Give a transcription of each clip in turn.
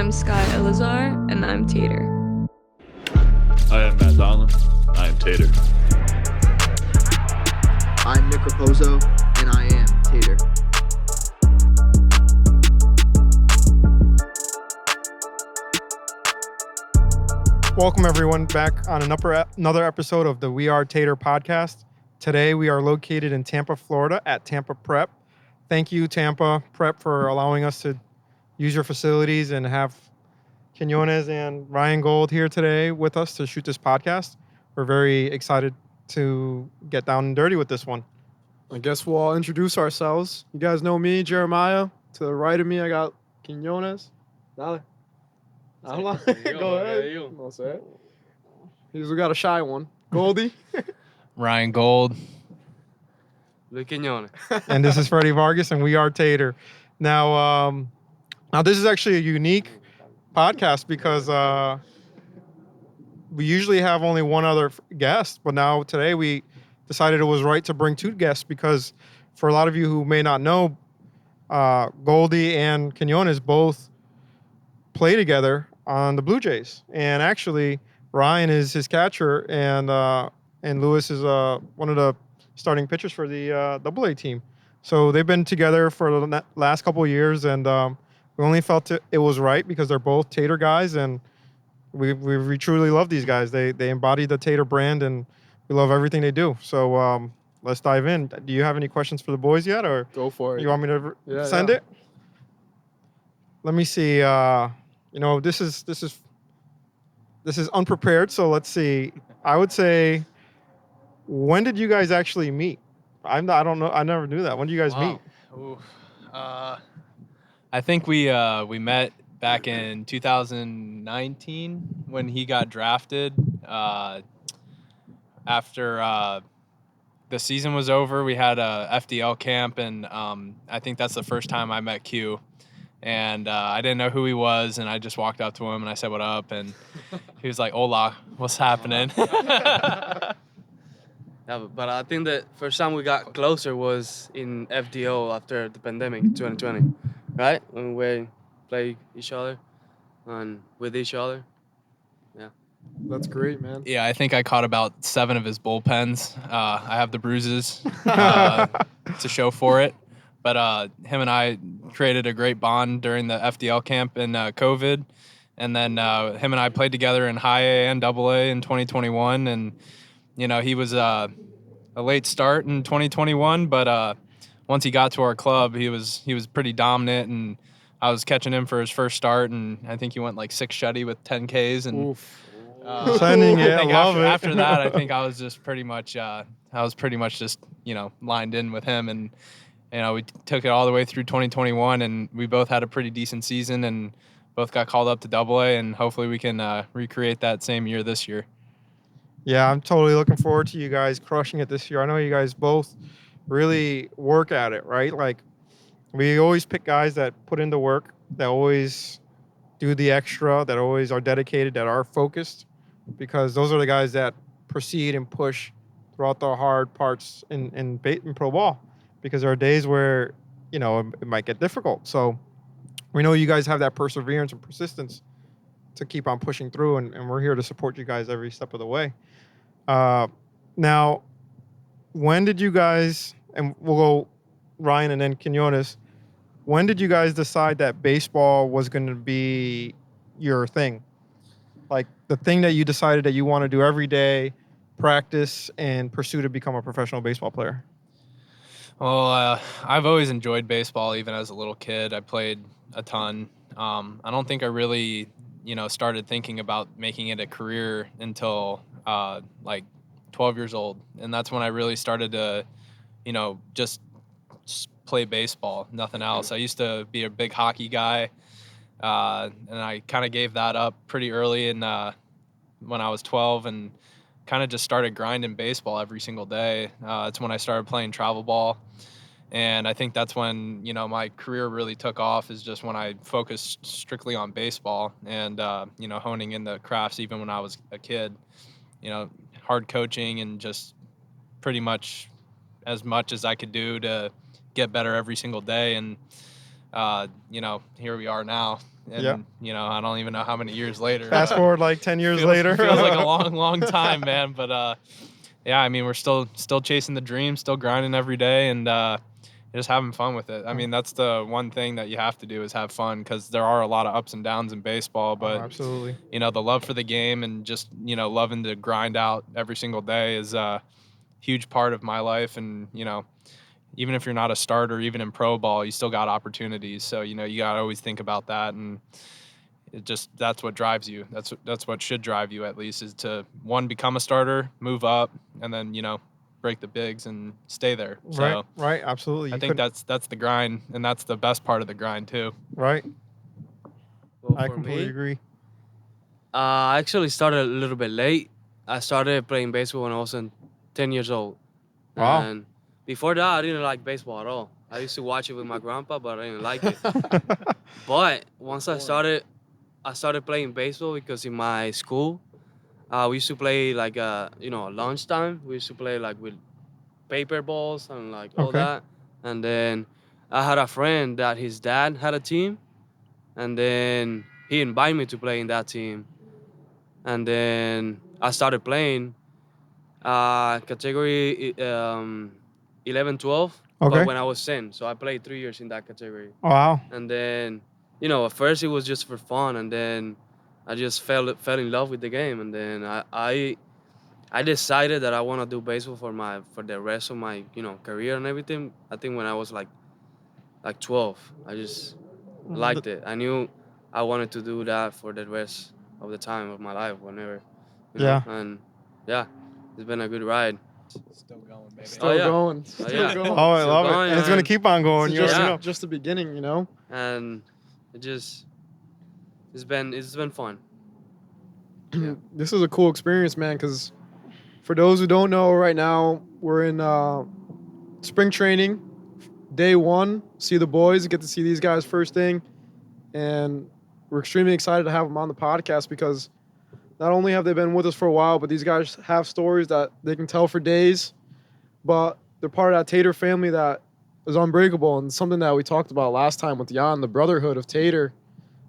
I'm Sky Elazar, and I'm Tater. I am Matt Donlin. I am Tater. I'm Nick Raposo, and I am Tater. Welcome, everyone, back on another episode of the We Are Tater podcast. Today, we are located in Tampa, Florida at Tampa Prep. Thank you, Tampa Prep, for allowing us to use your facilities and have Quinones and Ryan Gold here today with us to shoot this podcast. We're very excited to get down and dirty with this one. I guess we'll all introduce ourselves. You guys know me, Jeremiah. To the right of me, I got Quinones. Dale. Go ahead. I'll say it. We got a shy one. Goldie. Ryan Gold. Quiones. And this is Freddie Vargas, and We Are Tater. Now this is actually a unique podcast because we usually have only one other guest, but now today we decided it was right to bring two guests because for a lot of you who may not know, Goldie and Quinones both play together on the Blue Jays. And actually, Ryan is his catcher, and Lewis is one of the starting pitchers for the AA team. So they've been together for the last couple of years, and we only felt it was right because they're both Tater guys, and we truly love these guys. They embody the Tater brand, and we love everything they do. So let's dive in. Do you have any questions for the boys yet, or Go for it. you want me to send it? Let me see. This is unprepared. So let's see. I would say, when did you guys actually meet? I don't know. I never knew that. When did you guys meet? Ooh. I think we met back in 2019 when he got drafted. After the season was over, we had a FDL camp, and I think that's the first time I met Q. And I didn't know who he was, and I just walked up to him and I said, "What up?" And he was like, "Hola, what's happening?" Yeah, but I think the first time we got closer was in FDO after the pandemic, 2020, right? When we played each other and with each other. Yeah. That's great, man. Yeah, I think I caught about 7 of his bullpens. I have the bruises to show for it. But him and I created a great bond during the FDL camp in COVID. And then him and I played together in high A and double A in 2021. And, he was a late start in 2021. But once he got to our club, he was pretty dominant. And I was catching him for his first start. And I think he went like 6 shutty with 10 Ks. And Sending it, I love it. After that, I think I was just pretty much lined in with him. And we took it all the way through 2021, and we both had a pretty decent season, and both got called up to AA, and hopefully we can recreate that same year this year. Yeah, I'm totally looking forward to you guys crushing it this year. I know you guys both really work at it, right? Like, we always pick guys that put in the work, that always do the extra, that always are dedicated, that are focused, because those are the guys that proceed and push throughout the hard parts in pro ball. Because there are days where, it might get difficult. So we know you guys have that perseverance and persistence to keep on pushing through, and we're here to support you guys every step of the way. Now, when did you guys, and we'll go Ryan and then Quinones, when did you guys decide that baseball was going to be your thing? Like the thing that you decided that you want to do every day, practice, and pursue to become a professional baseball player? Well, I've always enjoyed baseball, even as a little kid. I played a ton. I don't think I really, started thinking about making it a career until like 12 years old. And that's when I really started to, just play baseball, nothing else. I used to be a big hockey guy, and I kind of gave that up pretty early when I was 12, and kind of just started grinding baseball every single day. It's when I started playing travel ball. And I think that's when, my career really took off, is just when I focused strictly on baseball and, honing in the crafts even when I was a kid, hard coaching and just pretty much as I could do to get better every single day. And, here we are now. And, Yeah. you know, I don't even know how many years later. Fast forward like 10 years later. Feels like a long, long time, man. But, yeah, I mean, we're still chasing the dream, still grinding every day, and just having fun with it. I mean, that's the one thing that you have to do is have fun, because there are a lot of ups and downs in baseball. But, absolutely. you know, the love for the game and just, you know, loving to grind out every single day is a huge part of my life. And, you know, even if you're not a starter, even in pro ball, you still got opportunities. So, you know, you got to always think about that. And that's what drives you. That's what should drive you, at least, is to, one, become a starter, move up, and then, you know, break the bigs and stay there. So Right, absolutely. I think that's the grind, and that's the best part of the grind too. Right. Well, I for completely me, agree. I actually started a little bit late. I started playing baseball when I was 10 years old. Wow. And before that, I didn't like baseball at all. I used to watch it with my grandpa, but I didn't like it. But once I started playing baseball, because in my school, we used to play like you know, lunchtime. We used to play like with paper balls and like all Okay. that. And then I had a friend that his dad had a team, and then he invited me to play in that team. And then I started playing category 11, 12, Okay. but when I was 10. So I played 3 years in that category. Wow. And then, you know, at first it was just for fun, and then I just fell in love with the game. And then I decided that I want to do baseball for the rest of my, you know, career and everything. I think when I was like 12, I just liked it. I knew I wanted to do that for the rest of the time of my life, whenever, you know. Yeah. And yeah, it's been a good ride. Still going, baby. Still yeah. going. Still yeah. going. Oh, I Still love it. going, And it's going to man. keep on going. It's You just, already know. just the beginning, you know? And it's been fun. Yeah. This is a cool experience, man, because for those who don't know, right now we're in spring training, day one. See the boys, get to see these guys first thing. And we're extremely excited to have them on the podcast, because not only have they been with us for a while, but these guys have stories that they can tell for days. But they're part of that Tater family that is unbreakable, and something that we talked about last time with Jan, the brotherhood of Tater.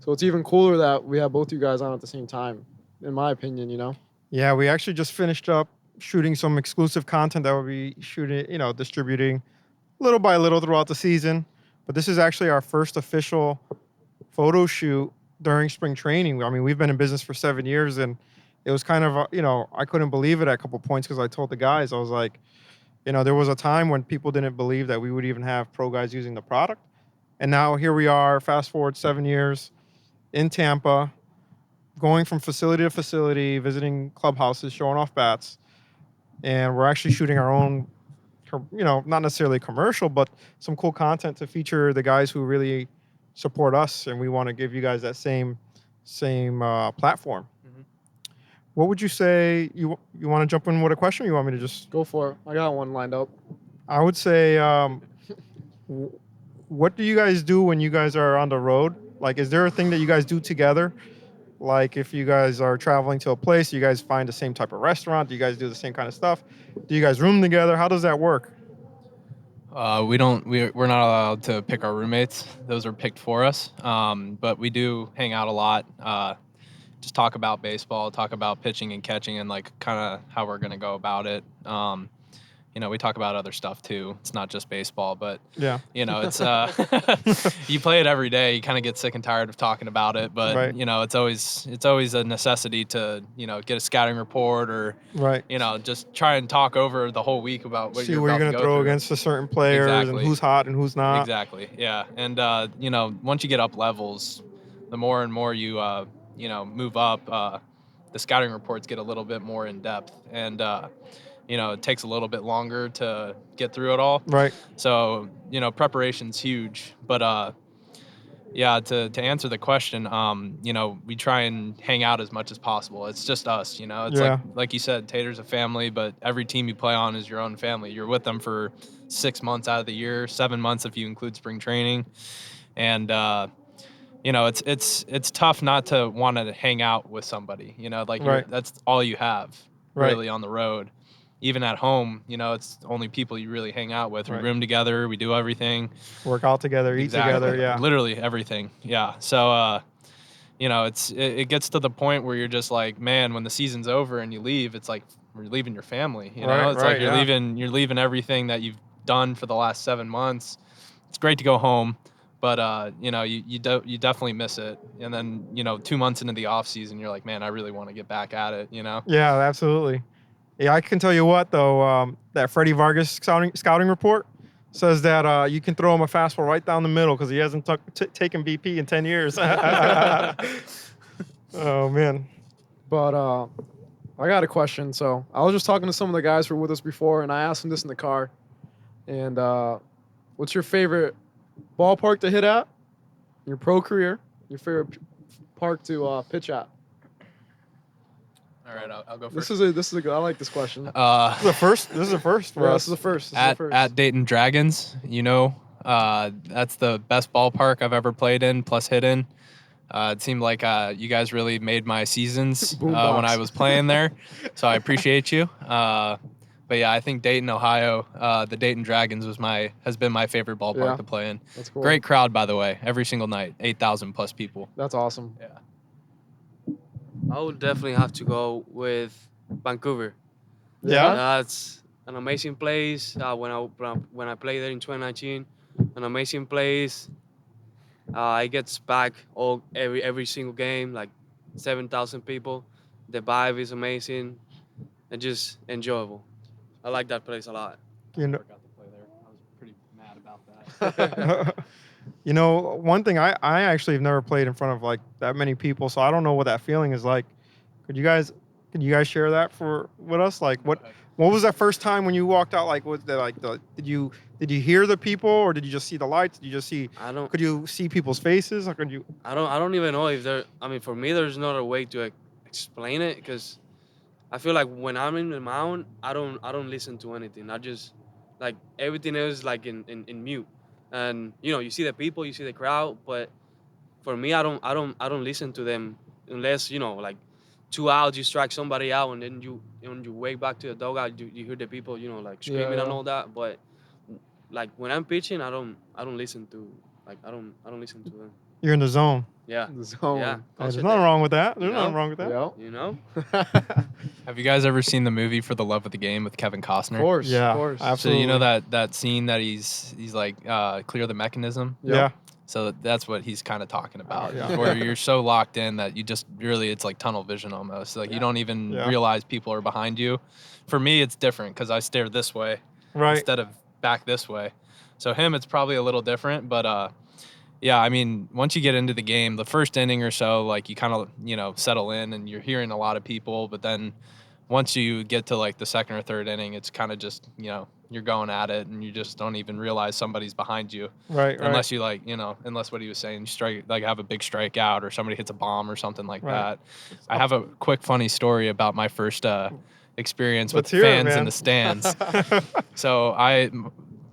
So it's even cooler that we have both you guys on at the same time, in my opinion, you know? Yeah, we actually just finished up shooting some exclusive content that we'll be shooting, you know, distributing little by little throughout the season. But this is actually our first official photo shoot during spring training. I mean, we've been in business for 7 years, and it was kind of, you know, I couldn't believe it at a couple points, because I told the guys, I was like, you know, there was a time when people didn't believe that we would even have pro guys using the product. And now here we are, fast forward 7 years in Tampa, going from facility to facility, visiting clubhouses, showing off bats. And we're actually shooting our own, you know, not necessarily commercial, but some cool content to feature the guys who really support us. And we want to give you guys that same platform. Mhm. What would you say? You want to jump in with a question? Or you want me to just? Go for it. I got one lined up. I would say, what do you guys do when you guys are on the road? Like, is there a thing that you guys do together? Like, if you guys are traveling to a place, you guys find the same type of restaurant? Do you guys do the same kind of stuff? Do you guys room together? How does that work? We're not allowed to pick our roommates. Those are picked for us. But we do hang out a lot. Just talk about baseball, talk about pitching and catching, and like kind of how we're gonna go about it. You know, we talk about other stuff too. It's not just baseball, but Yeah. you know, it's you play it every day. You kind of get sick and tired of talking about it, but Right. you know, it's always a necessity to, you know, get a scouting report, or Right. you know, just try and talk over the whole week about what See you're where about you're to gonna go throw through. against the certain players Exactly. and who's hot and who's not. Exactly. Yeah. And you know, once you get up levels, the more and more you you know, move up, the scouting reports get a little bit more in depth, and you know, it takes a little bit longer to get through it all. Right. So, you know, preparation's huge. But yeah, to answer the question, you know, we try and hang out as much as possible. It's just us, you know. It's Yeah. like you said, Tater's a family, but every team you play on is your own family. You're with them for 6 months out of the year, 7 months if you include spring training. And you know, it's tough not to want to hang out with somebody, you know, like Right. that's all you have Right. really on the road. Even at home, you know, it's only people you really hang out with. Right. We room together, we do everything. Work out together, eat Exactly. together. Yeah. Literally everything. Yeah. So it gets to the point where you're just like, man, when the season's over and you leave, it's like you're leaving your family. You know, it's like you're leaving everything that you've done for the last 7 months. It's great to go home, but you definitely miss it. And then 2 months into the off season, you're like, man, I really want to get back at it. Yeah, absolutely. Yeah, I can tell you what though, that Freddie Vargas scouting report says that you can throw him a fastball right down the middle because he hasn't taken BP in 10 years. Oh man. But I got a question. So I was just talking to some of the guys who were with us before, and I asked them this in the car. And what's your favorite ballpark to hit at? Your pro career? Your favorite park to pitch at? All right, I'll go first. This is a good. I like this question. This is the first. This is the first. Yeah, this is the first. At Dayton Dragons, that's the best ballpark I've ever played in plus hit in. It seemed like you guys really made my seasons when I was playing there, so I appreciate you. But yeah, I think Dayton, Ohio, the Dayton Dragons has been my favorite ballpark to play in. That's cool. Great crowd, by the way, every single night, 8,000 plus people. That's awesome. Yeah. I would definitely have to go with Vancouver. Yeah. That's an amazing place. When I played there in 2019, an amazing place. It gets back every single game, like 7,000 people. The vibe is amazing and just enjoyable. I like that place a lot. I forgot to play there. I was pretty mad about that. One thing I actually have never played in front of like that many people, so I don't know what that feeling is like. Could you guys share that with us? Like what was that first time when you walked out? Like did you hear the people or did you just see the lights? Did you just see? Could you see people's faces? Or could you? I don't even know if there. I mean, for me, there's not a way to explain it because I feel like when I'm in the mound, I don't listen to anything. I just like everything is like in mute. And you see the people, you see the crowd, but for me, I don't listen to them unless like 2 outs, you strike somebody out, and then when you wake back to the dugout, you hear the people, like screaming and all that. But like when I'm pitching, I don't listen to I don't listen to them. You're in the zone. Yeah, The zone. yeah. There's nothing wrong with that. There's nothing wrong with that. Yeah. Have you guys ever seen the movie For the Love of the Game with Kevin Costner? Of course. Yeah, Of course. absolutely. So that scene that he's like clear the mechanism. Yeah. So that's what he's kind of talking about, yeah. where you're so locked in that you just really, it's like tunnel vision almost. Like you don't even realize people are behind you. For me, it's different because I stare this way instead of back this way. So him, it's probably a little different, but yeah, I mean, once you get into the game, the first inning or so, like you kind of, settle in and you're hearing a lot of people, but then once you get to like the second or third inning, it's kind of just, you're going at it and you just don't even realize somebody's behind you. Right. Unless you unless what he was saying, have a big strikeout or somebody hits a bomb or something like that. I have a quick funny story about my first experience with fans in the stands. So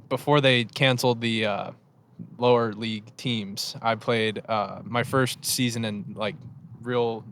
before they canceled the lower league teams, I played my first season in like real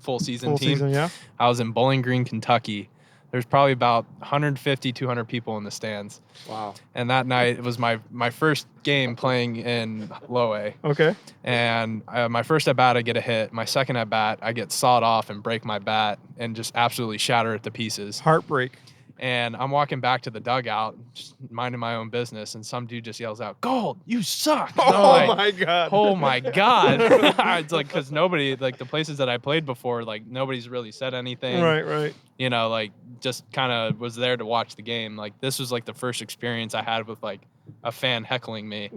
full season team. Yeah. I was in Bowling Green, Kentucky. There's probably about 150, 200 people in the stands. Wow. And that night, it was my first game playing in low A. Okay. And my first at bat, I get a hit. My second at bat, I get sawed off and break my bat and just absolutely shatter it to pieces. Heartbreak. And I'm walking back to the dugout, just minding my own business, and some dude just yells out, "Gold, you suck!" My God. Oh my God. It's like, because nobody, like the places that I played before, like nobody's really said anything. Right. Like just kind of was there to watch the game. Like this was like the first experience I had with like a fan heckling me.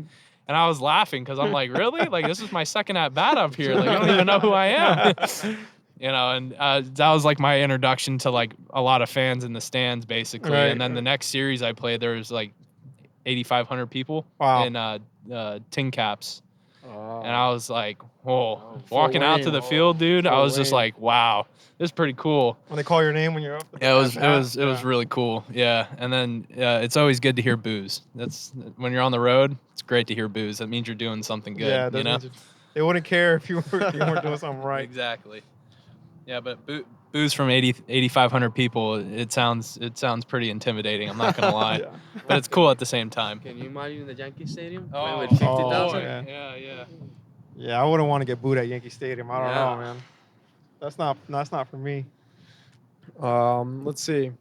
And I was laughing because I'm like, really? Like this is my second at bat up here. Like you don't even know who I am. And that was like my introduction to like a lot of fans in the stands basically. Right, and then the next series I played, there was like 8,500 people in tin caps. Oh. And I was like, whoa, walking out to the field, dude. I was just like, wow, this is pretty cool. When they call your name when you're up. Yeah, it was really cool. Yeah. And then it's always good to hear boos. That's when you're on the road, it's great to hear boos. That means you're doing something good. Yeah, they wouldn't care if you weren't doing something right. Exactly. Yeah, but boos from 8,500 people, it sounds pretty intimidating. I'm not gonna lie, but it's cool at the same time. Can you imagine the Yankee Stadium Oh, with 50,000? yeah. Yeah, I wouldn't want to get booed at Yankee Stadium. I don't Yeah. know, man. That's not for me. Let's see.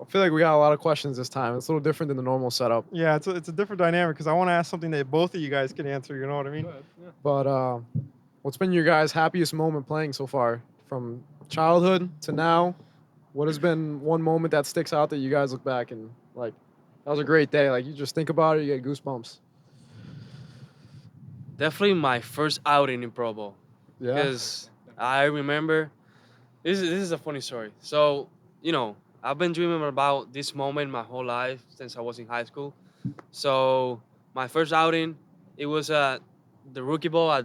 I feel like we got a lot of questions this time. It's a little different than the normal setup. Yeah, it's a different dynamic because I want to ask something that both of you guys can answer. You know what I mean? But what's been your guys' happiest moment playing so far? From childhood to now, what has been one moment that sticks out that you guys look back and like, that was a great day? Like, you just think about it, you get goosebumps. Definitely my first outing in Pro Bowl. Yeah. Because I remember, this is a funny story. So, I've been dreaming about this moment my whole life since I was in high school. So my first outing, it was at the Rookie Bowl at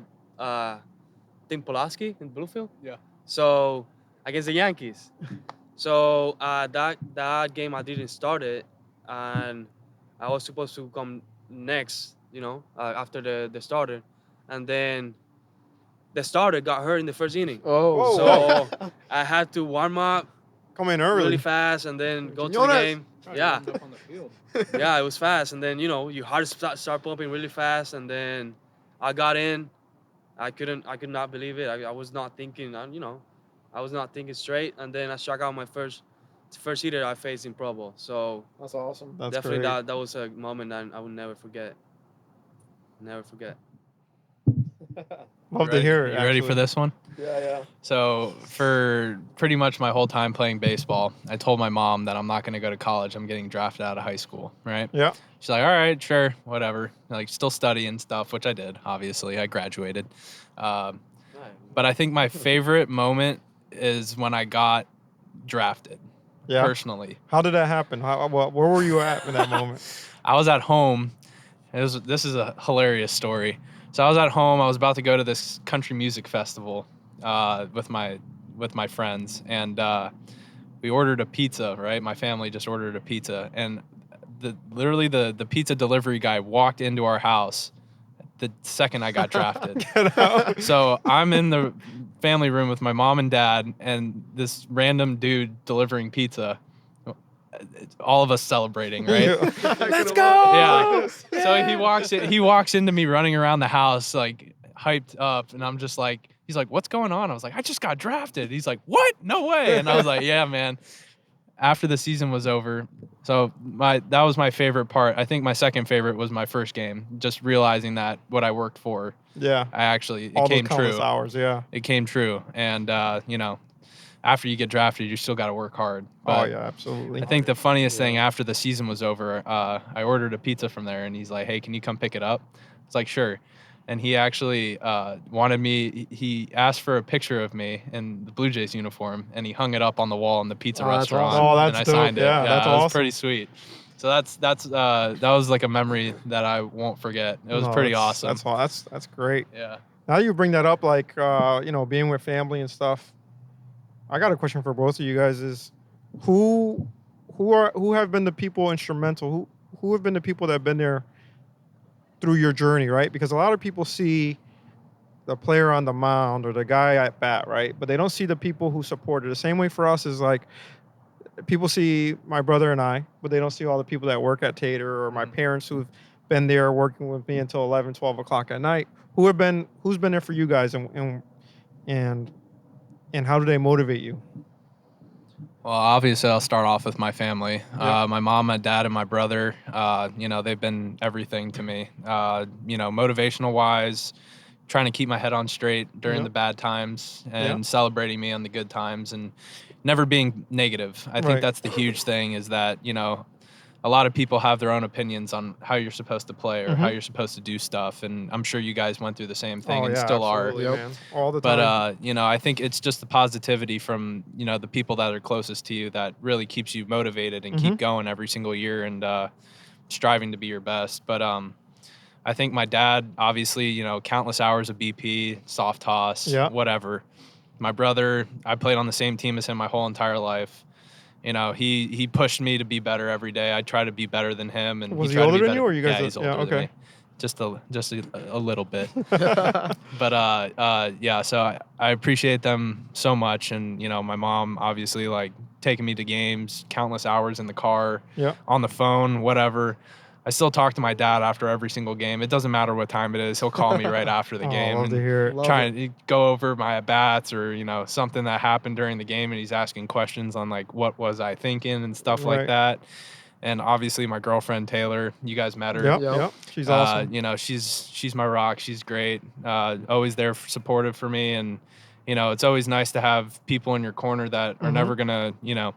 Tim Pulaski in Bluefield. Yeah. So against the Yankees. So that game I didn't start it, and I was supposed to come next, after the starter, and then the starter got hurt in the first inning. Oh. So I had to warm up Come in really early. fast and then go to the Quinones. game. Yeah. Yeah, it was fast. And then, your heart start pumping really fast. And then I got in. I could not believe it. I was not thinking, I was not thinking straight. And then I struck out my first hitter I faced in Pro Bowl. So That's awesome. That's definitely great. that was a moment that I will never forget. Never forget. Love to hear it. You ready for actually. this one? Yeah. So for pretty much my whole time playing baseball, I told my mom that I'm not going to go to college. I'm getting drafted out of high school, right? Yeah. She's like, all right, sure, whatever. Like, still study and stuff, which I did, obviously. I graduated. But I think my favorite moment is when I got drafted, Yeah. personally. How did that happen? Where were you at in that moment? I was at home. This is a hilarious story. So I was at home. I was about to go to this country music festival with my friends, and we ordered a pizza. Right, my family just ordered a pizza, and literally the pizza delivery guy walked into our house the second I got drafted. Get out. So I'm in the family room with my mom and dad, and this random dude delivering pizza. All of us celebrating, right? Let's go. Yeah. So he walks into me running around the house like hyped up, and I'm just like, he's like, "What's going on?" I was like, "I just got drafted." He's like, "What? No way!" And I was like, "Yeah, man." After the season was over, so that was my favorite part. I think my second favorite was my first game. Just realizing that what I worked for, Yeah. it All came those countless true. hours. Yeah. It came true, and after you get drafted, you still got to work hard. But yeah, absolutely. I think the funniest thing after the season was over, I ordered a pizza from there, and he's like, "Hey, can you come pick it up?" It's like, "Sure." And he actually wanted me. He asked for a picture of me in the Blue Jays uniform, and he hung it up on the wall in the pizza Oh, that's restaurant. awesome. Oh, that's and I dope. signed it. Yeah, that's it was awesome. pretty sweet. So that was like a memory that I won't forget. It was pretty awesome. That's great. Yeah. Now you bring that up, like being with family and stuff. I got a question for both of you guys: is who have been the people instrumental? Who have been the people that have been there through your journey, right? Because a lot of people see the player on the mound or the guy at bat, right? But they don't see the people who supported. The same way for us is like people see my brother and I, but they don't see all the people that work at Tater or my parents who've been there working with me until 11, 12 o'clock at night. Who's been there for you guys and how do they motivate you? Well, obviously, I'll start off with my family. Yep. My mom, my dad, and my brother, they've been everything to me. Motivational wise, trying to keep my head on straight during Yep. the bad times and Yep. celebrating me on the good times and never being negative. I Right. think that's the huge thing is that, a lot of people have their own opinions on how you're supposed to play or how you're supposed to do stuff. And I'm sure you guys went through the same thing and still are. absolutely, man. All the But time. I think it's just the positivity from the people that are closest to you that really keeps you motivated and keep going every single year and striving to be your best. But I think my dad, obviously, countless hours of BP, soft toss, Yeah. whatever. My brother, I played on the same team as him my whole entire life. He pushed me to be better every day. I try to be better than him, and Was he tried to older be than you, better. or you guys? Yeah, he's older than me. Just a little bit. But so I appreciate them so much, and my mom obviously like taking me to games, countless hours in the car, Yeah. on the phone, whatever. I still talk to my dad after every single game. It doesn't matter what time it is. He'll call me right after the game love to and hear it. try and go over my at-bats or, you know, something that happened during the game, and he's asking questions on, like, what was I thinking and stuff Right. like that. And obviously my girlfriend, Taylor, you guys met her. Yep. She's awesome. You know, she's my rock. She's great. Always there supportive for me. And, you know, it's always nice to have people in your corner that are never going to, you know,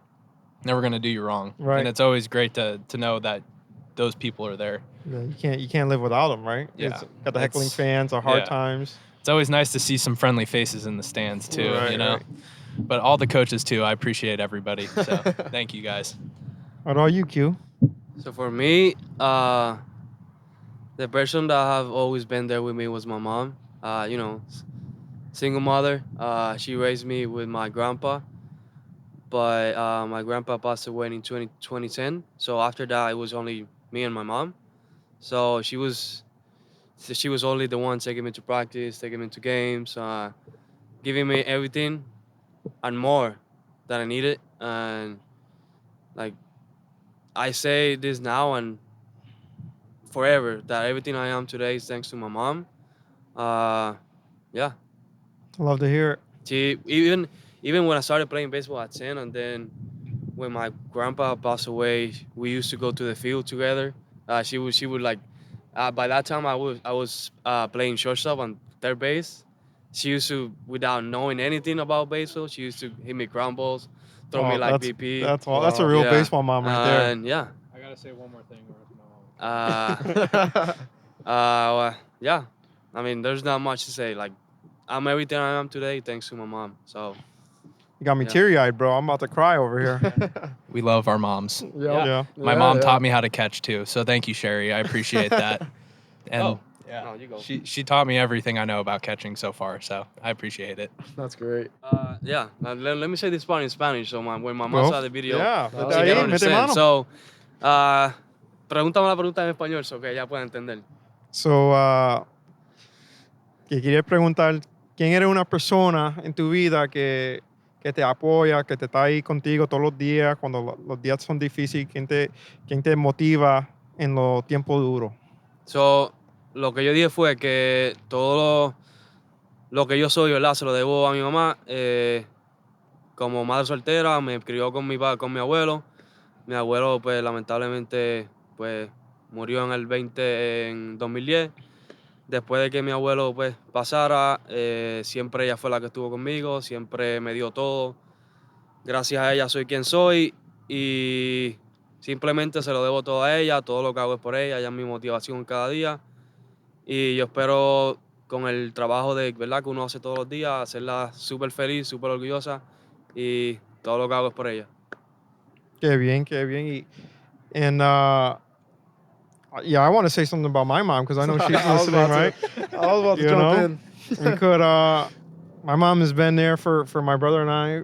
never going to do you wrong. Right. And it's always great to know that those people are there. Yeah, you can't live without them, right? Yeah. It's got the heckling fans, the hard yeah. times. It's always nice to see some friendly faces in the stands too, Right, you know. right. But all the coaches too, I appreciate everybody. So thank you guys. What about you, Q? So for me, the person that have always been there with me was my mom. You know, single mother. She raised me with my grandpa, but my grandpa passed away in 2010. So after that, it was only me and my mom. So she was only the one taking me to practice, taking me to games, giving me everything and more that I needed. And like I say this now and forever, that everything I am today is thanks to my mom. Yeah, I love to hear it. she even when I started playing baseball at 10, and then when my grandpa passed away, we used to go to the field together. She would like. By that time, I was playing shortstop on third base. She used to, without knowing anything about baseball, she used to hit me ground balls, throw me like that's, BP. That's all. That's a real Yeah. baseball mom right there. And yeah, I gotta say one more thing. yeah. I mean, there's not much to say. Like, I'm everything I am today thanks to my mom. So You got me Yeah. teary-eyed, bro. I'm about to cry over here. We love our moms. Yeah. My mom taught me how to catch too, so thank you, Sherry. I appreciate that. And yeah, no, you go. she taught me everything I know about catching so far, so I appreciate it. That's great. Yeah. Let me say this part in Spanish. So when my mom Go. saw the video, Yeah. she Ahí, can mete understand. mano. So, pregúntame la pregunta en español, so que ella pueda entender. So, que quería preguntar, ¿quién eres una persona en tu vida que te apoya, que te está ahí contigo todos los días, cuando los días son difíciles? ¿Quién te motiva en los tiempos duros? So, lo que yo dije fue que todo lo que yo soy, ¿verdad? Se lo debo a mi mamá. Como madre soltera, me crió con mi abuelo. Mi abuelo, pues, lamentablemente, pues, murió en 2010. Después de que mi abuelo, pues, pasara, siempre ella fue la que estuvo conmigo, siempre me dio todo. Gracias a ella soy quien soy y simplemente se lo debo todo a ella, todo lo que hago es por ella, ella es mi motivación cada día. Y yo espero con el trabajo ¿verdad? Que uno hace todos los días, hacerla súper feliz, súper orgullosa y todo lo que hago es por ella. Qué bien, qué bien. And yeah, I want to say something about my mom because I know she's listening, right? I was about to You jump know? in. We could. My mom has been there for my brother and I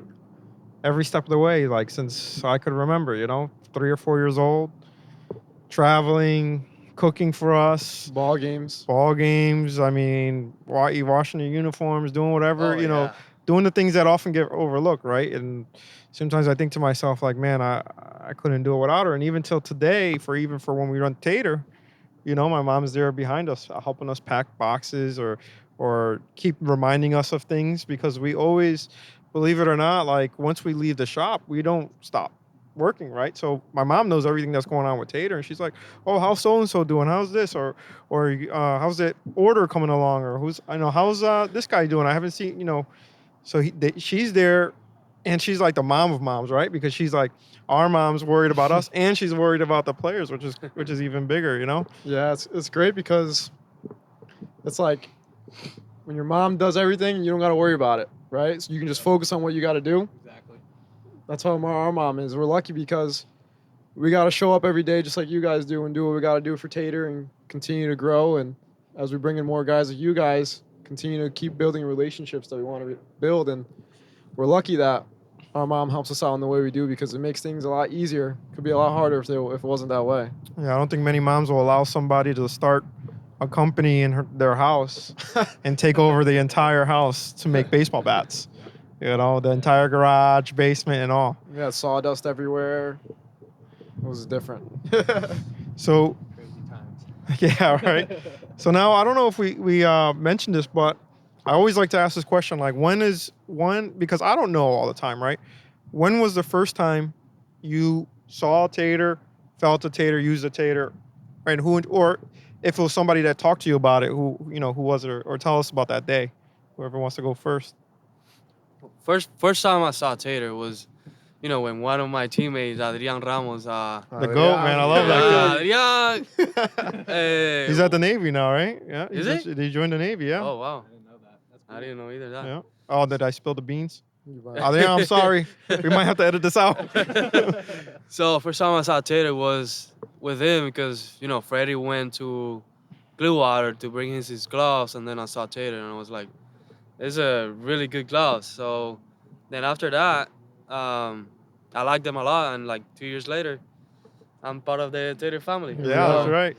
every step of the way, like since I could remember. 3 or 4 years old, traveling, cooking for us, Ball games. ball games. I mean, washing your uniforms, doing whatever. Oh, Doing the things that often get overlooked, right? And sometimes I think to myself, like, man, I couldn't do it without her. And even till today, for when we run Tater, my mom is there behind us, helping us pack boxes or keep reminding us of things, because we always, believe it or not, like once we leave the shop, we don't stop working, right? So my mom knows everything that's going on with Tater, and she's like, "Oh, how's so and so doing? How's this? Or how's that order coming along? Or how's this guy doing? I haven't seen." So she's there, and she's like the mom of moms, right? Because she's like, our mom's worried about us, and she's worried about the players, which is even bigger, Yeah, it's great because it's like when your mom does everything, you don't got to worry about it, right? So you can just focus on what you got to do. Exactly. That's how our mom is. We're lucky because we got to show up every day just like you guys do and do what we got to do for Tater and continue to grow. And as we bring in more guys like you guys, continue to keep building relationships that we want to build. And we're lucky that our mom helps us out in the way we do, because it makes things a lot easier. It could be a lot harder if it wasn't that way. Yeah, I don't think many moms will allow somebody to start a company in their house and take over the entire house to make baseball bats. The entire garage, basement, and all. We had sawdust everywhere. It was different. So Yeah, right. So now I don't know if we mentioned this, but I always like to ask this question, like because I don't know all the time, right? When was the first time you saw a tater, felt a tater, used a tater, and or if it was somebody that talked to you about it, who was it, or tell us about that day. Whoever wants to go first. First time I saw Tater was, when one of my teammates, Adrian Ramos, The GOAT, man. I love that kid. Adrian. Hey. He's at the Navy now, right? Yeah. Is he? He joined the Navy, yeah. Oh wow, I didn't know that. That's I didn't know either that. Yeah. Oh, did I spill the beans? You Adrian, I'm sorry. We might have to edit this out. So first time I saw Tater was with him because Freddie went to Bluewater to bring his gloves, and then I saw Tater and I was like, "It's a really good gloves." So then after that, I liked them a lot, and like 2 years later, I'm part of the Tater family. Yeah, that's right.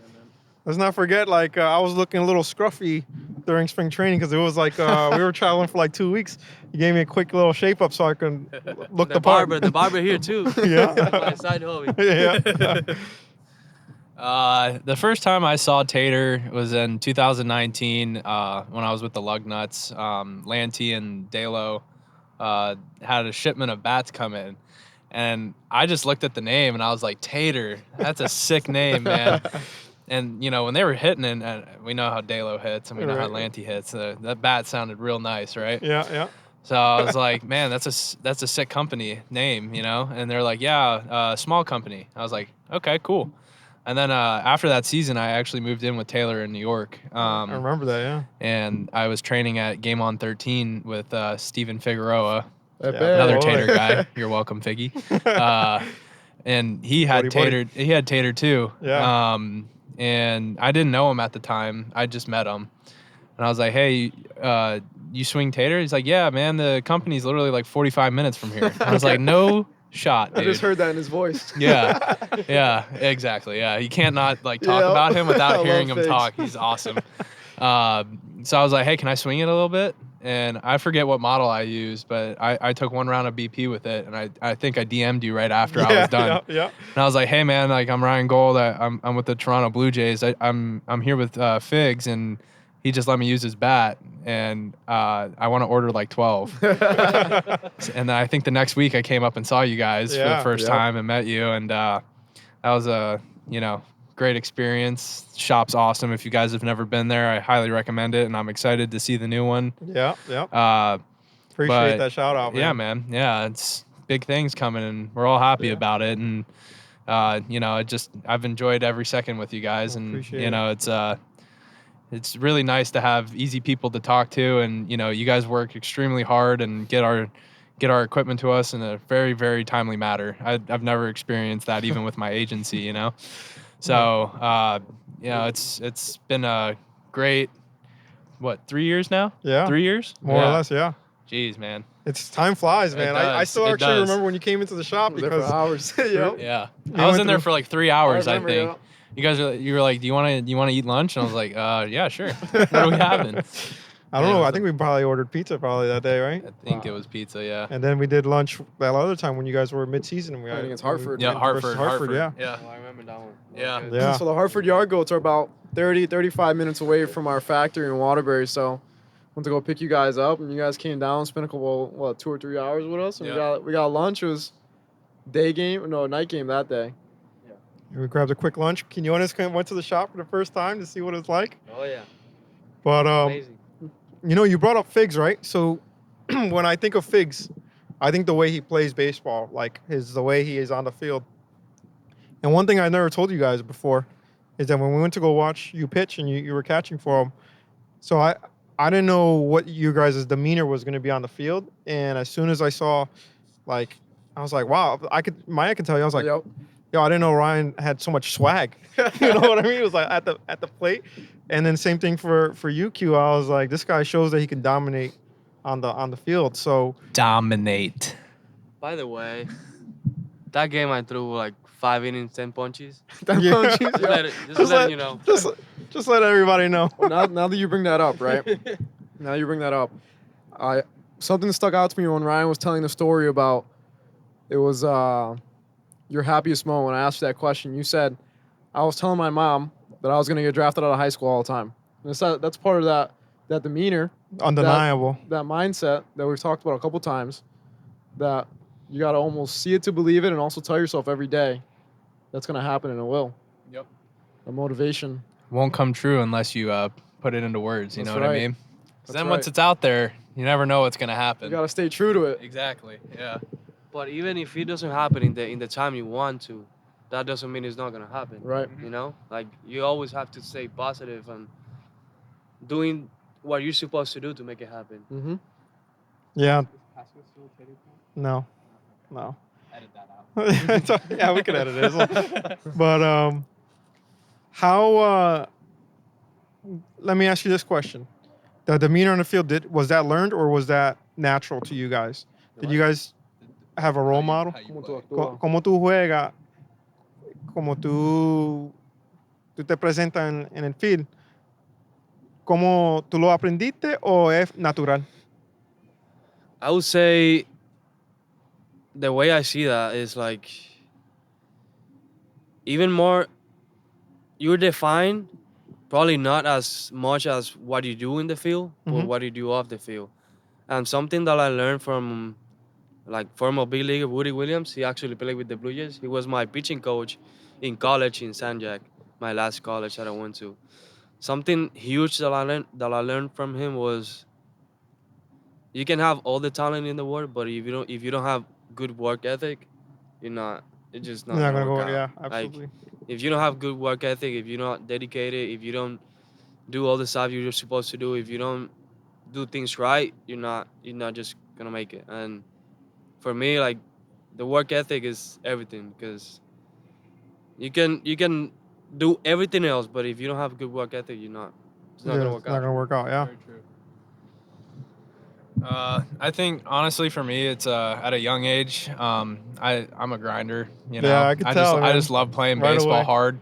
Let's not forget, like, I was looking a little scruffy during spring training because it was like we were traveling for like 2 weeks. You gave me a quick little shape up so I can look the part. The barber here too. Yeah. My side hobby. Yeah. The first time I saw Tater was in 2019 when I was with the Lugnuts. Lanty and Dalo had a shipment of bats come in. And I just looked at the name and I was like, Tater, that's a sick name, man. And, when they were hitting, and we know how Dalo hits and we know how Lanty hits, that bat sounded real nice, right? Yeah, yeah. So I was like, man, that's a sick company name, And they're like, yeah, small company. I was like, okay, cool. And then after that season, I actually moved in with Taylor in New York. I remember that, yeah. And I was training at Game On 13 with Steven Figueroa, Yeah, another boy. Tater guy. You're welcome, Figgy. And he had Buddy. Tater. He had Tater too. Yeah. And I didn't know him at the time. I just met him, and I was like, "Hey, you swing Tater?" He's like, "Yeah, man. The company's literally like 45 minutes from here." I was like, "No shot, dude." I just heard that in his voice. Yeah, exactly. Yeah, you can't not talk Yep. about him I without love hearing him Figs. talk. He's awesome. So I was like, "Hey, can I swing it a little bit?" And I forget what model I used, but I took one round of BP with it, and I think I DM'd you right after I was done. Yeah. And I was like, "Hey, man, like I'm Ryan Gold. I'm with the Toronto Blue Jays. I'm here with Figs, and he just let me use his bat, and I want to order like 12." And then I think the next week I came up and saw you guys for Yeah. the first time and met you, and that was a great experience. Shop's awesome. If you guys have never been there, I highly recommend it, and I'm excited to see the new one. Yeah. Appreciate But, that shout out, man. Yeah, man. Yeah, it's big things coming, and we're all happy about it. And I've enjoyed every second with you guys, and appreciate it's really nice to have easy people to talk to, and you guys work extremely hard and get our equipment to us in a very, very timely manner. I've never experienced that even with my agency, So it's been a great 3 years now? Yeah. 3 years? More or less, yeah. Jeez, man. It's time flies, It man. I does. still It actually does. remember when you came into the shop There for because hours. Yep. Yeah. We I was went in there through- for like 3 hours, I remember, think. yeah. You guys you were like, do you want to eat lunch? And I was like, yeah, sure. What are we having? I don't Yeah, it know. was I think we probably ordered pizza that day, right? I think it was pizza, yeah. And then we did lunch that other time when you guys were mid-season. I think it's Hartford. Yeah, versus Hartford. yeah. Yeah. Oh, I remember that one. Yeah. Good. Yeah. So the Hartford Yard Goats are about 35 minutes away from our factory in Waterbury. So went to go pick you guys up, and you guys came down, spent a couple, 2 or 3 hours with us, and Yeah. we got lunch. It was night game that day. We grabbed a quick lunch. Quinones went to the shop for the first time to see what it's like. Oh yeah. But Amazing. you brought up Figs, right? So when I think of Figs, I think the way he plays baseball, like the way he is on the field. And one thing I never told you guys before is that when we went to go watch you pitch and you were catching for him, so I didn't know what you guys' demeanor was going to be on the field. And as soon as I saw, I was like, wow, Maya can tell you, I was like, Yep. yo, I didn't know Ryan had so much swag. You know what I mean? It was like at the plate. And then same thing for you, Q. I was like, this guy shows that he can dominate on the field. So Dominate. By the way, that game I threw like 5 innings, 10 punches. Yeah. Just letting you know. just let everybody know. Well, now that you bring that up, right? Now you bring that up, something stuck out to me when Ryan was telling the story about it was your happiest moment. When I asked you that question, you said, I was telling my mom that I was going to get drafted out of high school all the time. And that's part of that demeanor, Undeniable. that mindset that we've talked about a couple times, that you got to almost see it to believe it, and also tell yourself every day that's going to happen, and it will. Yep. The motivation. Won't come true unless you put it into words. You That's know what I right. mean? 'Cause That's then right. once it's out there, you never know what's gonna happen. You got to stay true to it. Exactly. Yeah. But even if it doesn't happen in the time you want to, that doesn't mean it's not gonna happen. Right. You know, like you always have to stay positive and doing what you're supposed to do to make it happen. Mm-hmm. Yeah. No. Edit that out. Yeah, we could edit it. But how? Let me ask you this question: the demeanor on the field, was that learned or was that natural to you guys? Did you guys have a role model? How you Como play. tú actúas. Como tú juegas, como tú te presentas en el field, ¿cómo tú lo aprendiste o es natural? I would say the way I see that is like even more you're defined probably not as much as what you do in the field, but Mhm. what you do off the field. And something that I learned from like former big leaguer Woody Williams, he actually played with the Blue Jays. He was my pitching coach in college in San Jack, my last college that I went to. Something huge that I learned from him was you can have all the talent in the world, but if you don't have good work ethic, it's just not You're not gonna gonna work go. out. Yeah, absolutely. If you don't have good work ethic, if you're not dedicated, if you don't do all the stuff you're supposed to do, if you don't do things right, you're not just gonna make it. And for me, like the work ethic is everything because you can do everything else, but if you don't have good work ethic, it's not gonna work It's not out. gonna work out. Yeah. Very true. I think honestly for me, it's at a young age. I'm a grinder. You know, Yeah, I could tell, I man. just love playing Right baseball away. hard,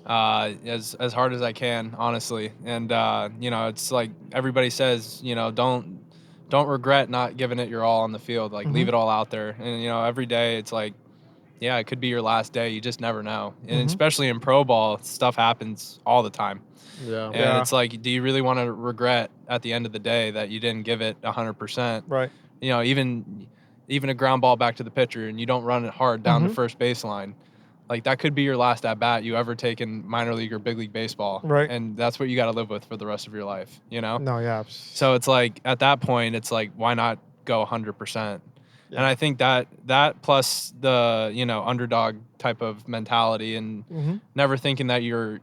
as hard as I can, honestly. And it's like everybody says, don't regret not giving it your all on the field. Like leave Mhm. it all out there. And every day it's like, yeah, it could be your last day. You just never know. And Mhm. especially in pro ball, stuff happens all the time. Yeah. And Yeah. it's like, do you really want to regret at the end of the day that you didn't give it 100%? Right. Even a ground ball back to the pitcher and you don't run it hard down Mhm. the first baseline. Like that could be your last at bat you ever take in minor league or big league baseball. Right. And that's what you got to live with for the rest of your life, No. Yeah. So it's like at that point, it's like, why not go 100%? Yeah. And I think that plus the, underdog type of mentality and Mhm. never thinking that you're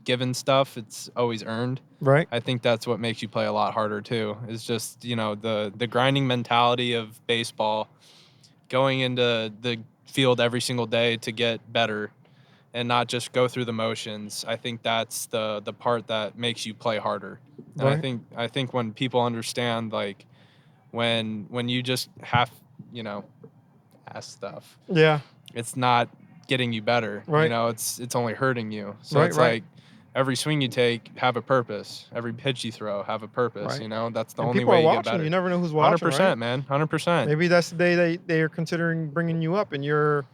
given stuff, it's always earned. Right. I think that's what makes you play a lot harder too. Is just, the grinding mentality of baseball, going into the field every single day to get better and not just go through the motions. I think that's the part that makes you play harder. And Right. I think when people understand, like when you just have, ask stuff, Yeah. it's not getting you better. Right. It's only hurting you. So Right, it's right. like every swing you take have a purpose. Every pitch you throw have a purpose. Right. That's the And only people way are you get watching. better. You never know who's watching. 100%, Right? man. 100%. Maybe that's the day they are considering bringing you up, and you're,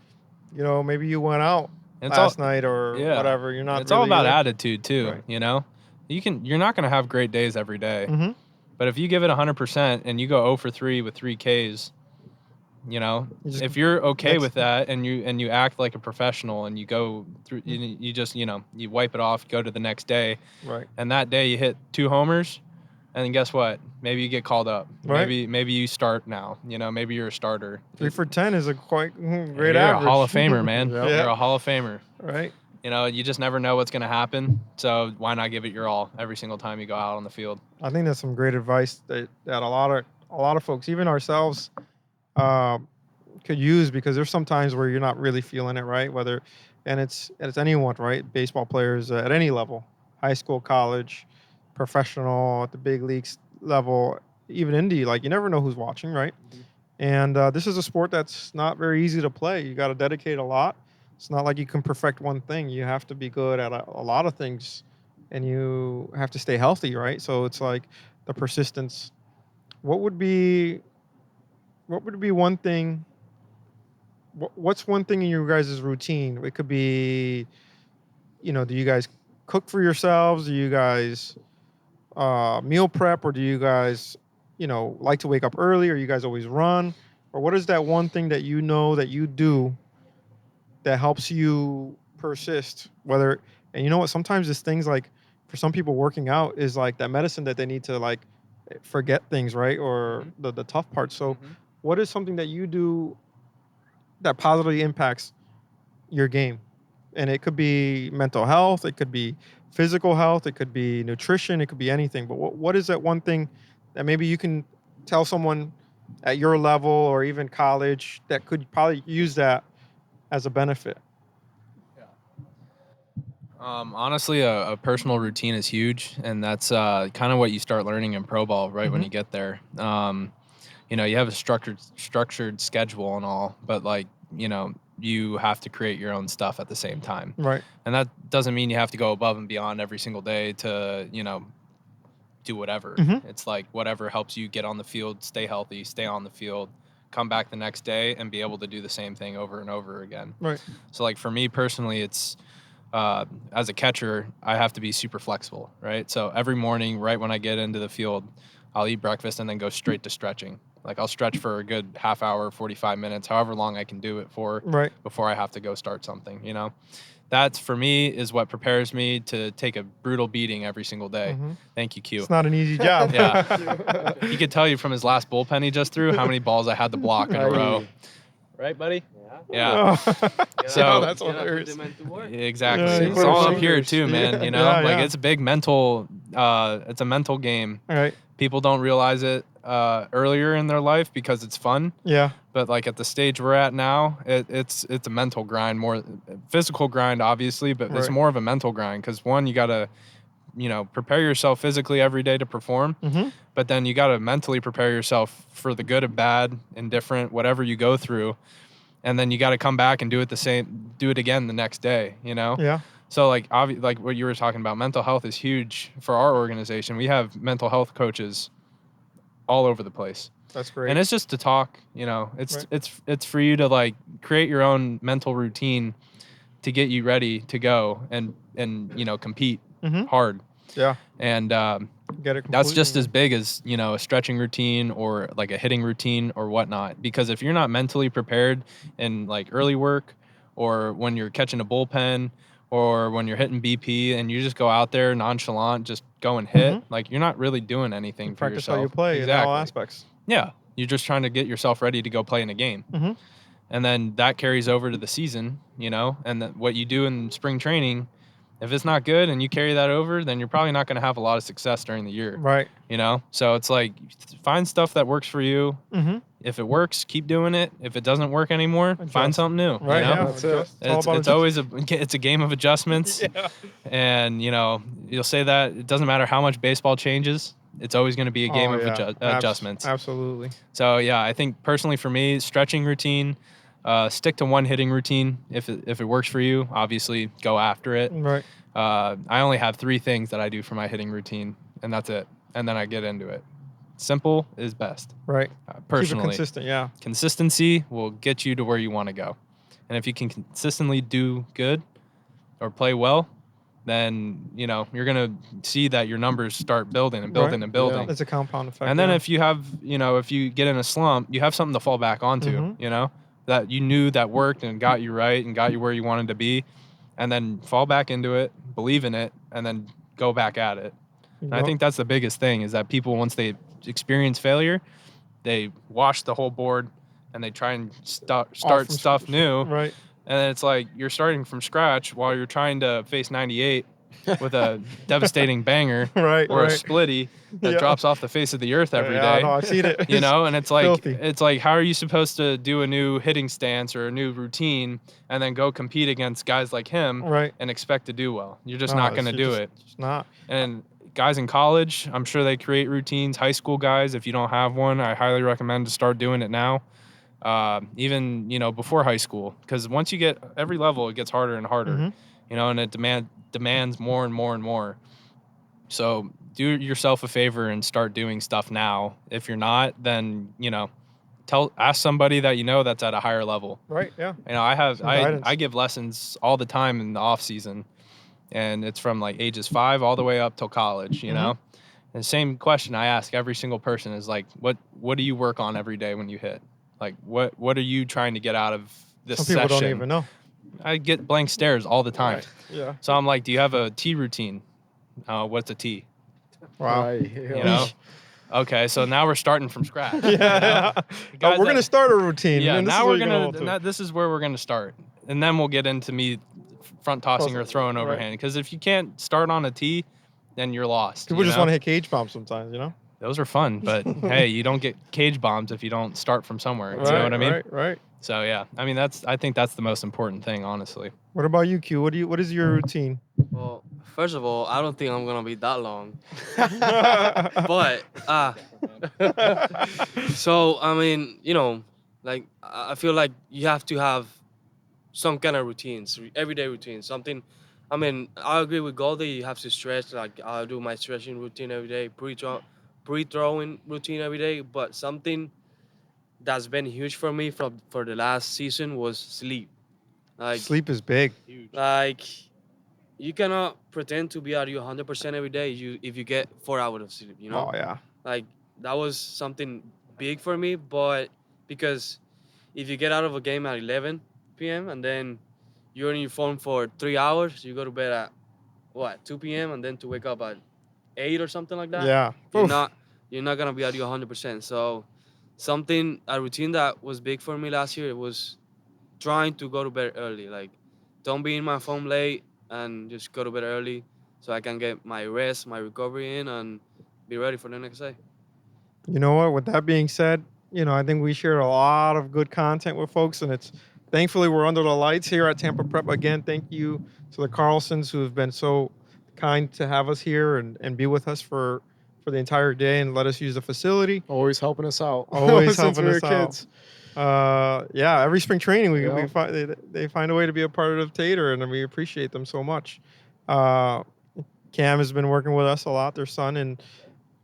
maybe you went out It's last all- night or yeah. whatever. You're not. It's all really about there. attitude too. Right. You're not going to have great days every day. Mhm. But if you give it 100% and you go 0 for 3 with 3 Ks, You just- if you're okay next- with that and you act like a professional and you go through, you just, you wipe it off, go to the next day, Right. and that day you hit 2 homers, and then guess what? Maybe you get called up. Right. Maybe you start now. Maybe you're a starter. 3 for 10 is a quite great You're average. a Hall of Famer, man. Yeah. You're a Hall of Famer. Right. You just never know what's going to happen. So why not give it your all every single time you go out on the field? I think that's some great advice that a lot of folks, even ourselves, could use, because there's some times where you're not really feeling it, right? And it's anyone, right? Baseball players at any level, high school, college, professional, at the big leagues level, even indie. Like, you never know who's watching, right? Mhm. And this is a sport that's not very easy to play. You got to dedicate a lot. It's not like you can perfect one thing. You have to be good at a lot of things, and you have to stay healthy, right? So it's like the persistence. What would be one thing? What's one thing in your guys' routine? It could be, do you guys cook for yourselves? Do you guys meal prep, or do you guys, like to wake up early, or you guys always run? Or what is that one thing that you know that you do that helps you persist? And you know what? Sometimes it's things like, for some people, working out is like that medicine that they need to like forget things, right? Or the tough parts. So what is something that you do that positively impacts your game? And it could be mental health, it could be physical health, it could be nutrition, it could be anything. But what is that one thing that maybe you can tell someone at your level or even college that could probably use that as a benefit? Honestly, a personal routine is huge, and that's kind of what you start learning in pro ball right when you get there. You have a structured schedule and all, but you have to create your own stuff at the same time. Right. And that doesn't mean you have to go above and beyond every single day to, do whatever. It's like whatever helps you get on the field, stay healthy, stay on the field, come back the next day and be able to do the same thing over and over again. Right. So like for me personally, it's as a catcher, I have to be super flexible, right? So every morning, right when I get into the field, I'll eat breakfast and then go straight to stretching. Like I'll stretch for a good half hour, 45 minutes, however long I can do it for, before I have to go start something, That's, for me, is what prepares me to take a brutal beating every single day. Thank you, Q. It's not an easy job. Yeah. He could tell you from his last bullpen he just threw how many balls I had to block in a row. Right, buddy? Yeah. So that's hilarious. Exactly. Yeah, It's all up here too, man. It's a big mental. It's a mental game. Right. People don't realize it earlier in their life because it's fun. Yeah. But like at the stage we're at now, it's a mental grind, more physical grind, obviously, but it's more of a mental grind because one, you gotta, prepare yourself physically every day to perform, but then you gotta mentally prepare yourself for the good and bad, indifferent, whatever you go through. And then you got to come back and do it again the next day, Yeah. So like what you were talking about, mental health is huge for our organization. We have mental health coaches all over the place. That's great. And it's just to talk, it's for you to like create your own mental routine to get you ready to go and compete hard. Yeah. And Get it that's just as big as, a stretching routine or like a hitting routine or whatnot. Because if you're not mentally prepared in like early work or when you're catching a bullpen or when you're hitting BP and you just go out there nonchalant, just go and hit, like you're not really doing anything for practice yourself. how you play in all aspects. Yeah. You're just trying to get yourself ready to go play in a game. And then that carries over to the season, and what you do in spring training, if it's not good and you carry that over, then you're probably not going to have a lot of success during the year. Right. So it's like find stuff that works for you. If it works, keep doing it. If it doesn't work anymore, find something new. Right. Yeah. That's it. It's always it's a game of adjustments. Yeah. And you'll say that it doesn't matter how much baseball changes. It's always going to be a game of adjustments. Absolutely. So yeah, I think personally for me, stretching routine. Stick to one hitting routine. If it works for you, obviously go after it. Right. I only have 3 things that I do for my hitting routine, and that's it. And then I get into it. Simple is best. Right. Personally. Keep it consistent, yeah. Consistency will get you to where you want to go. And if you can consistently do good or play well, then, you're going to see that your numbers start building and building and building. It's a compound effect. And then if you have, if you get in a slump, you have something to fall back onto, that you knew that worked and got you right and got you where you wanted to be, and then fall back into it, believe in it, and then go back at it. And I think that's the biggest thing is that people, once they experience failure, they wash the whole board and they try and start stuff new. Right. And then it's like you're starting from scratch while you're trying to face 98 with a devastating banger or a splitty that drops off the face of the earth every day. No, I've seen it. And it's like filthy. it's like how are you supposed to do a new hitting stance or a new routine and then go compete against guys like him and expect to do well? You're just not going to do it. It's not. And guys in college, I'm sure they create routines. High school guys, if you don't have one, I highly recommend to start doing it now. Even before high school, because once you get every level, it gets harder and harder. And it demands more and more and more. So do yourself a favor and start doing stuff now. If you're not, then ask somebody that that's at a higher level. Right. Yeah. I give lessons all the time in the off season, and it's from like ages 5 all the way up till college, you know? And the same question I ask every single person is like, what do you work on every day when you hit? Like, what are you trying to get out of this Some session? people don't even know. I get blank stares all the time. Right. Yeah. So I'm like, do you have a tea routine? What's a tea? Wow. You know? Okay, so now we're starting from scratch. Yeah. Guys We're gonna start a routine. Yeah, and this now is we're what you're gonna. hold to. This is where we're gonna start, and then we'll get into me front tossing or throwing Right. overhand. Because if you can't start on a tee, then you're lost. People you just know? want to hit cage bombs sometimes, you know. Those are fun, but hey, you don't get cage bombs if you don't start from somewhere. You know what I mean? Right. So yeah, I mean I think that's the most important thing, honestly. What about you, Q? What is your routine? Well, first of all, I don't think I'm gonna be that long. But so I mean, you know, like I feel like you have to have some kind of routines, everyday routines. Something. I mean, I agree with Goldie. You have to stretch. Like I do my stretching routine every day, pre-throwing routine every day. But something that's been huge for me for the last season was sleep. Like Sleep is big. like you cannot pretend to be at your 100% every day. If you get 4 hours of sleep, you know. Oh yeah. Like that was something big for me, but because if you get out of a game at 11 p.m. and then you're on your phone for 3 hours, you go to bed at 2 p.m. and then to wake up at 8 or something like that. Yeah. You're Oof. not gonna be at your 100%. So a routine that was big for me last year was trying to go to bed early. Like don't be in my phone late and just go to bed early so I can get my rest, my recovery in, and be ready for the next day. You know what? With that being said, I think we shared a lot of good content with folks, and it's thankfully we're under the lights here at Tampa Prep again. Thank you to the Carlsons who have been so kind to have us here and be with us for the entire day and let us use the facility. Always helping us out. Always Since helping we were us out. kids. Yeah, every spring training we Yeah. find they find a way to be a part of Tater, and we appreciate them so much. Cam has been working with us a lot, their son, and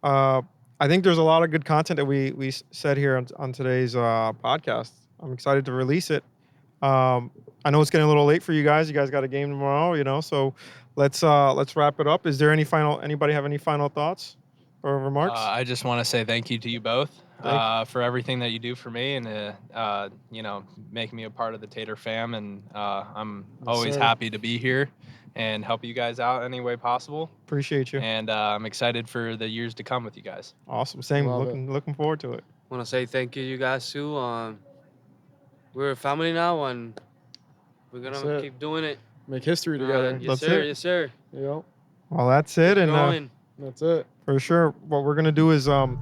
I think there's a lot of good content that we said here on today's podcast. I'm excited to release it. I know it's getting a little late for you guys. You guys got a game tomorrow, so let's wrap it up. Is there anybody have any final thoughts or remarks? I just want to say thank you to you both for everything that you do for me and making me a part of the Tater fam. And I'm always happy to be here and help you guys out any way possible. Appreciate you. And I'm excited for the years to come with you guys. Awesome. Same. Love it. Looking forward to it. I want to say thank you guys too. We're a family now, and we're That's gonna it. keep doing it. Make history together. Yes, That's sir. it. Yes, sir. Yep. Well, that's it. And Growing. That's it. for sure, what we're gonna do is Don't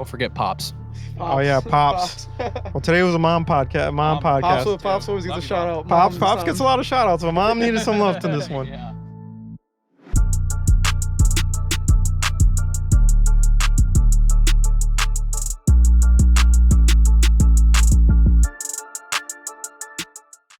forget Pops. Oh yeah, Pops. Well, today was a mom podcast. Pops always gets a shout out. Pops gets a lot of shout outs, but mom needed some love in this one. Yeah.